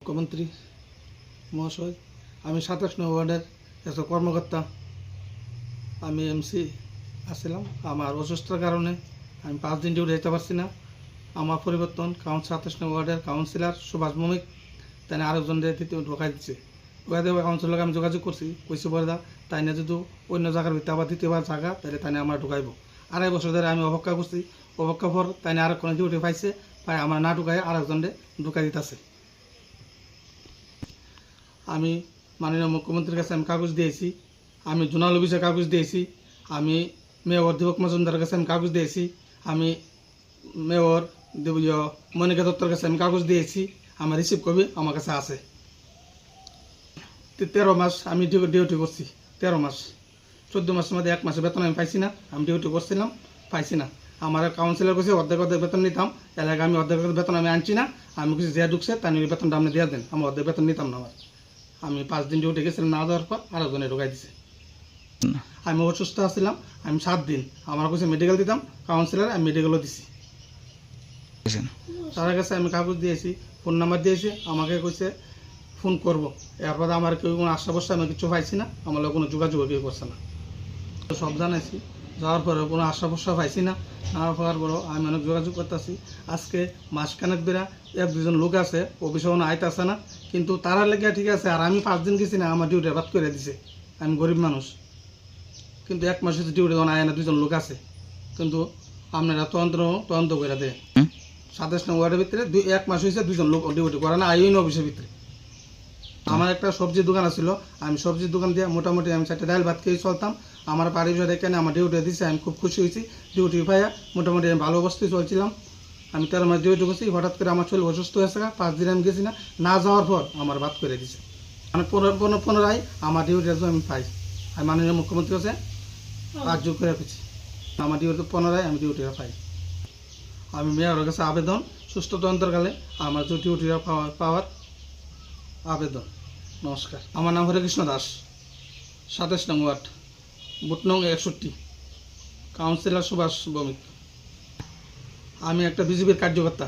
মুখ্যমন্ত্রী মহাশয়, আমি ২৭ নং ওয়ার্ডের একটা কর্মকর্তা। আমি এমসি আসছিলাম, আমার অসুস্থতার কারণে আমি 5 দিন ডিউটি যেতে পারছি না। আমার পরিবর্তন ২৭ নং ওয়ার্ডের কাউন্সিলর সুভাষ ভৌমিক তাই আরেকজন দ্বিতীয় ঢোকাই দিচ্ছে। ঢোকাই দেওয়া কাউন্সিলরকে আমি যোগাযোগ করছি, কইছি বলে তাই না যদি অন্য জায়গার ভিতরে আবার দ্বিতীয়বার জায়গা তাহলে তাই আমরা ঢুকাইব। 2.5 বছর ধরে আমি অপেক্ষা করছি, অপেক্ষা পর তাই আর কোনো ডিউটি পাইছে, পাই আমার না ঢুকাই আরেকজনে ঢুকাই দিতেছে। আমি মাননীয় মুখ্যমন্ত্রীর কাছে আমি কাগজ দিয়েছি, আমি জোনাল অফিসে কাগজ দিয়েছি, আমি মেয়র দীপক মজুমদারের কাছে আমি কাগজ দিয়েছি, আমি মেয়র মনিকা দত্তর কাছে আমি কাগজ দিয়েছি। আমার রিসিভ কপি আমার কাছে আছে। 13 মাস আমি ডিউটি করছি, 13 মাস। 14 মাসের মধ্যে 1 মাসের বেতন আমি পাইছি না। আমি ডিউটি করছিলাম, পাইছি না। আমার কাউন্সিলর কাছে অর্ধেক বেতন নিতাম, এলাকায় আমি অর্ধেক বেতন আমি আনছি না। আমি কিছু যে ঢুকছে তার বেতনটা আপনি দিয়ে দেন, আমি অর্ধেক বেতন নিতাম না। আমি 5 দিন ডিউটি গেছিলাম, না দেওয়ার পর আরেকজনে ঢুকাই দিছে। আমি অসুস্থ আসছিলাম, আমি 7 দিন আমার কাছে মেডিকেল দিতাম, কাউন্সিলর আমি মেডিকেলও দিছি। তার কাছে আমি কাগজ দিয়েছি, ফোন নাম্বার দিয়েছি, আমাকে কইছে ফোন করবো। এরপর আমার কেউ কোনো আশা বসে আমি কিছু পাইছি না, আমার কোনো যোগাযোগ কেউ করছে না। সব জানাইছি, যাওয়ার পরে কোনো আশা বসা পাইছি না। না পাওয়ার পরেও আমি অনেক যোগাযোগ করতেছি। আজকে মাসখানেক বেড়া 1-2জন লোক আছে, অফিসে কোনো আইতে আসে না, কিন্তু তারা লেগে ঠিক আছে। আর আমি 5 দিন গেছি না, আমার ডিউটি বাদ করে দিছে। আমি গরিব মানুষ, কিন্তু 1 মাস হচ্ছে ডিউটি যখন আয় না, 2জন লোক আছে, কিন্তু আপনারা তদন্ত করে দেয়। 27 নং ওয়ার্ডের ভিতরে 1 মাস হয়েছে 2জন লোক ডিউটি করে না, আইন অফিসের ভিতরে। আমার একটা সবজির দোকান ছিল, আমি সবজির দোকান দিয়ে মোটামুটি আমি 4টা ডাল ভাত খেয়ে চলতাম। আমার পরিবার এখানে আমার ডিউটি দিচ্ছে, আমি খুব খুশি হয়েছি। ডিউটি পাইয়া মোটামুটি আমি ভালো অবস্থায় চলছিলাম। আমি 13 মাস ডিউটি করছি, হঠাৎ করে আমার শরীর অসুস্থ হয়েছে। 5 দিন আমি গেছি না, না যাওয়ার পর আমার বাদ করে দিছে। মানে পুনরায় আমার ডিউটি আমি পাই। আমি মাননীয় মুখ্যমন্ত্রী কাছে কার্য করে পেয়েছি, আমার ডিউটি পুনরায় আমি ডিউটিটা পাই। আমি মেয়রের কাছে আবেদন, সুস্থ তদন্তকালে আমার যে ডিউটিটা পাওয়ার আবেদন। নমস্কার, আমার নাম হরেকৃষ্ণ দাস, 27 নং ওয়ার্ড, বুথ নং 61, কাউন্সিলর সুভাষ ভৌমিক। আমি একটা বিজেপির কার্যকর্তা।